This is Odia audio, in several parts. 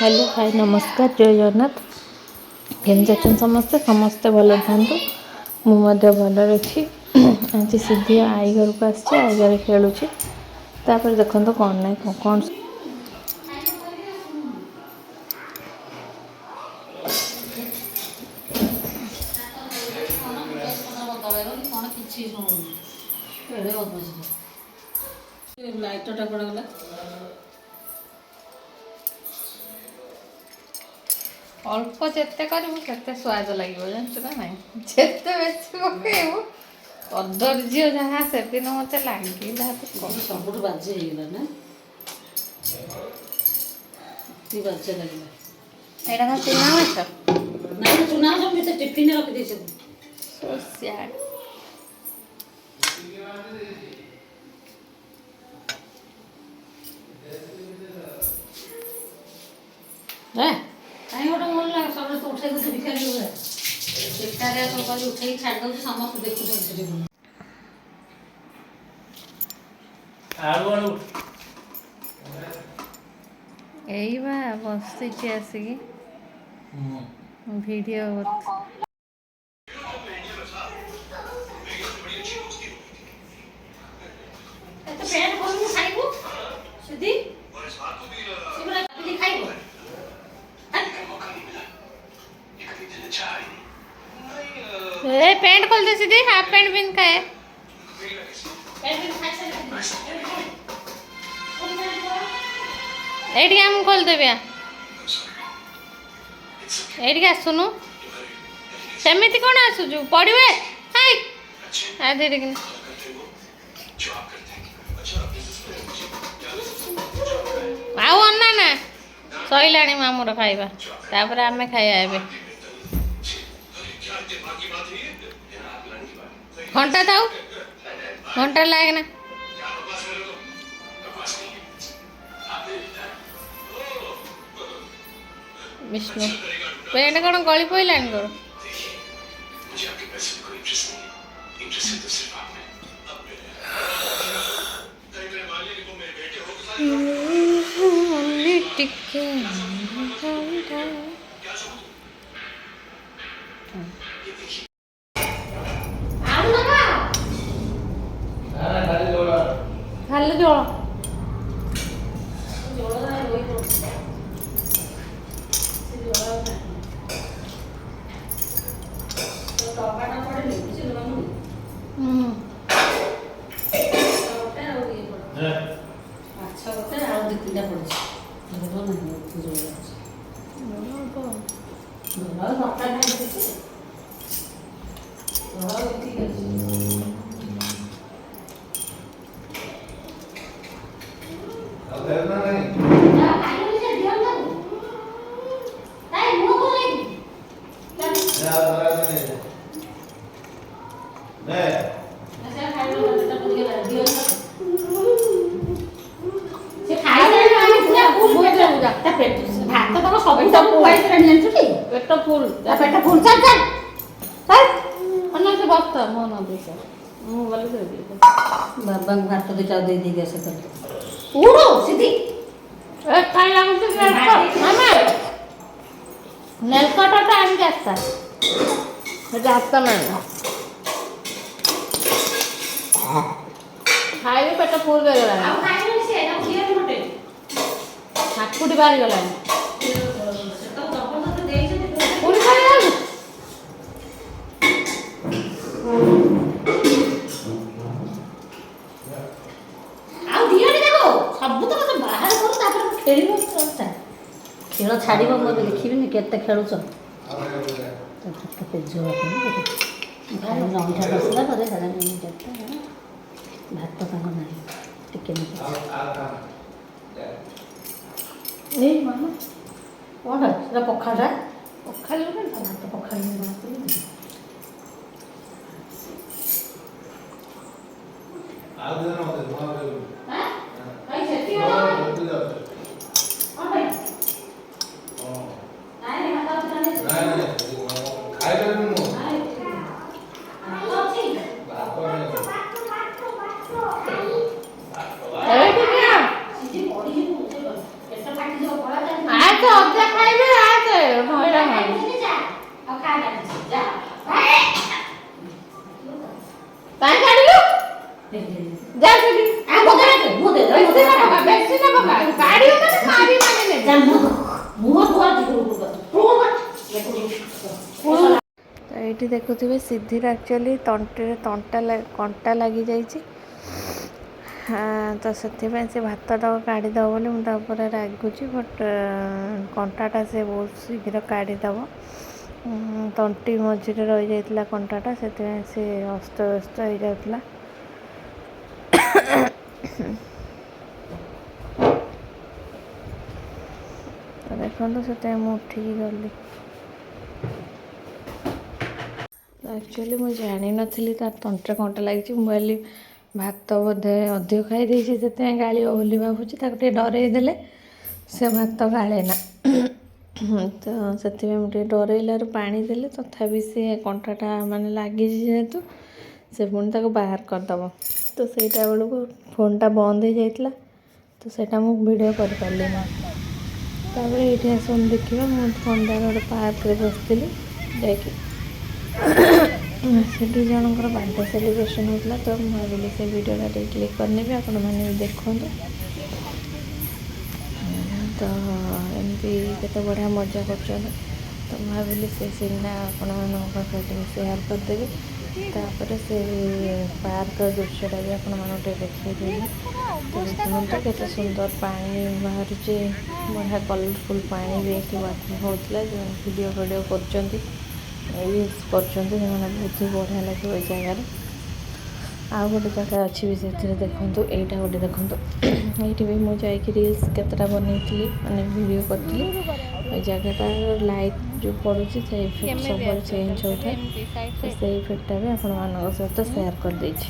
हेलो हाय नमस्कार जय जगन्नाथ केमती अच्छे समस्ते समस्ते भल था मुझे भल अच्छी आज सिद्धि आई घर को आसी आई घर खेलुची तापर देखो तो कौन ना कौन लाइटटा कड़ा गला अल्प जिते करते स्वाद लगे जानते ना ना जिते बेस पकेबू अधर्य जहाँ से दिन मत लगे सब बाजे होगा ना बाजे लगे यहाँ कौन चुना माछ ना चुना सब मैं टिफिन रख दे सो सैड कहीं गोटे मन लगे सब तो उठे दूसरे भिखारी हुए भिखारी सब कभी उठे छाड़ दो समस्त देखुन यही बा बस आसिकी वीडियो पैंट खोल खाइबो सिद्धि खाइबो ए पैंट खोल दे सीधे हाफ पैंट पिन का है एडी हम खोल देबे एडी आसुनु सेमिति कोन आसु जो पड़िबे हाय आ दे देखिन आउ अन्ना ना सइलाणी मामुर खाइबा तापर आमे खाइया एबे घंटा थाउ घंटा लागे ना विष्णु पेट कौन गली पड़ानी तोर खाली जोड़ बाबा भात दुटा दे दी गया से उड़ो सीधी ए काय लागुच मामा नेलकट टाइम जाता जाता ना खाइबे पेट फुल हो गला आ खाइबे से ना खिया मोटे हाकुटी बारी गला तो जबरदस्त देई छे पूरी खाइ आलु खेल छाड़ मुझे देखी के खेलुच झोल अंठा बसला भात तक ना टिके मामा कौन पखाड़ा पखाड़ भात पखाड़ ଅଧା ଖାଇବେ ଆସେ ହଇରାଣ ଆଉ ଖାଇବା ଯା କାଇଁ କାଢିଲୁ ଯା ସେଠି ବେଶୀ ନା ପକା କାଢିବ ମାନେ ମାରି ମାନେ ନେବେ ମୁହଁ ଧୁଆ ତ ଏଇଠି ଦେଖୁଥିବେ ସିଧିର ଆକ୍ଚୁଆଲି ତଣ୍ଟିରେ କଣ୍ଟା ଲାଗିଯାଇଛି। ତ ସେଥିପାଇଁ ସେ ଭାତଟାକୁ କାଢ଼ିଦେବ ବୋଲି ମୁଁ ତା ଉପରେ ରାଗୁଛି। ବଟ୍ କଣ୍ଟାଟା ସେ ବହୁତ ଶୀଘ୍ର କାଢ଼ିଦେବ। ତଣ୍ଟି ମଝିରେ ରହିଯାଇଥିଲା କଣ୍ଟାଟା, ସେଥିପାଇଁ ସେ ଅସ୍ତବ୍ୟସ୍ତ ହେଇଯାଉଥିଲା। ତ ଦେଖନ୍ତୁ ସେଥିପାଇଁ ମୁଁ ଉଠିକି ଗଲି। ଆକ୍ଚୁଆଲି ମୁଁ ଜାଣିନଥିଲି ତାର ତଣ୍ଟିରେ କଣ୍ଟା ଲାଗିଛି। ମୁଁ ଭାବିଲି ଭାତ ବୋଧେ ଅଧିକ ଖାଇ ଦେଇଛି, ସେଥିପାଇଁ ଗାଳିବ ବୋଲି ଭାବୁଛି। ତାକୁ ଟିକେ ଡରେଇ ଦେଲେ ସେ ଭାତ ଗାଳେନା। ତ ସେଥିପାଇଁ ମୁଁ ଟିକେ ଡରେଇଲାରୁ ପାଣି ଦେଲି। ତଥାପି ସେ କଣ୍ଟାଟା ମାନେ ଲାଗିଛି ଯେହେତୁ ସେ ପୁଣି ତାକୁ ବାହାର କରିଦେବ। ତ ସେଇଟା ବେଳକୁ ଫୋନ୍ଟା ବନ୍ଦ ହେଇଯାଇଥିଲା, ତ ସେଇଟା ମୁଁ ଭିଡ଼ିଓ କରିପାରିଲିନି। ତାପରେ ଏଇଠି ଆସନ୍ତୁ ଦେଖିବା, ମୁଁ ସନ୍ଧ୍ୟାରେ ଗୋଟେ ପାର୍କରେ ବସିଥିଲି ଯାଇକି। ସେଠି ଜଣଙ୍କର ବାର୍ଥଡ଼େ ସେଲିବ୍ରେସନ୍ ହେଉଥିଲା, ତ ମୁଁ ଭାବିଲି ସେ ଭିଡ଼ିଓଟା ଟିକେ କ୍ଲିକ୍ କରିନେବି, ଆପଣମାନେ ବି ଦେଖନ୍ତୁ। ତ ଏମିତି କେତେ ବଢ଼ିଆ ମଜା କରୁଛନ୍ତି। ତ ମୁଁ ଭାବିଲି ସେ ସିନ୍ଟା ଆପଣମାନଙ୍କ ପାଖରେ ଟିକେ ସେୟାର କରିଦେବି। ତାପରେ ସେ ପାର୍କର ଦୃଶ୍ୟଟା ବି ଆପଣମାନଙ୍କୁ ଟିକେ ଦେଖେଇଦେବି। ତ ଦେଖନ୍ତୁ କେତେ ସୁନ୍ଦର ପାଣି ବାହାରୁଛି, ବଢ଼ିଆ କଲରଫୁଲ୍ ପାଣି ବି ଏଇଠି ହେଉଥିଲା। ଯେଉଁମାନେ ଭିଡ଼ିଓ କରୁଛନ୍ତି, ରିଲ୍ସ କରୁଛନ୍ତି, ସେମାନେ ବହୁତ ହି ବଢ଼ିଆ ଲାଗିବ ଏଇ ଜାଗାରେ। ଆଉ ଗୋଟେ ଜାଗା ଅଛି ବି ସେଥିରେ ଦେଖନ୍ତୁ, ଏଇଟା ଗୋଟେ ଦେଖନ୍ତୁ। ଏଇଠି ବି ମୁଁ ଯାଇକି ରିଲ୍ସ କେତେଟା ବନେଇଥିଲି, ମାନେ ଭିଡ଼ିଓ କରିଥିଲି। ଏଇ ଜାଗାଟାର ଲାଇଟ୍ ଯେଉଁ ପଡ଼ୁଛି ସେ ଇଫେକ୍ଟ ସବୁବେଳେ ଚେଞ୍ଜ ହେଉଥାଏ। ତ ସେଇ ଇଫେକ୍ଟଟା ବି ଆପଣମାନଙ୍କ ସହିତ ସେୟାର କରିଦେଇଛି।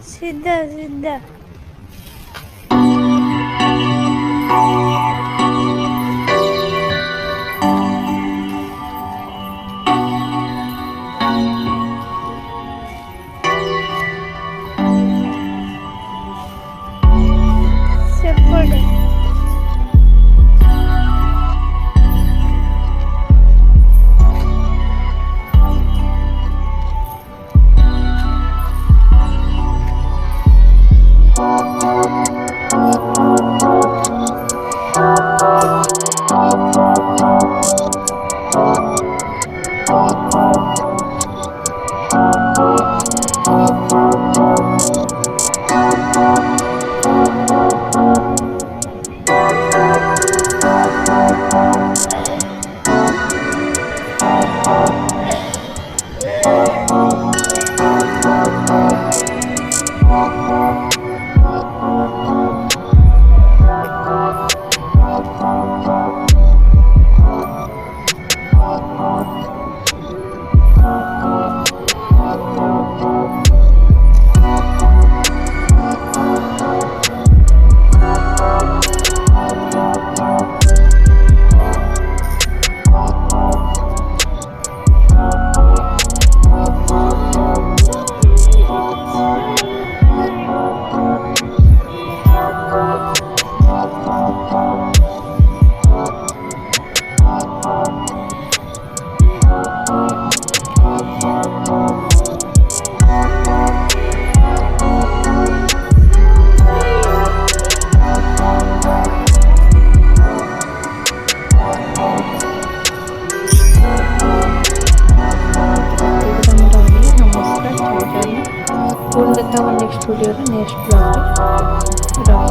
सीधा सीधा सेपटे ପୁଣି ଦେଖା ହେବ ନେକ୍ସଟ ଭିଡ଼ିଓରେ ନେକ୍ସଟ ବ୍ଲଗ୍ରେ ରଖ।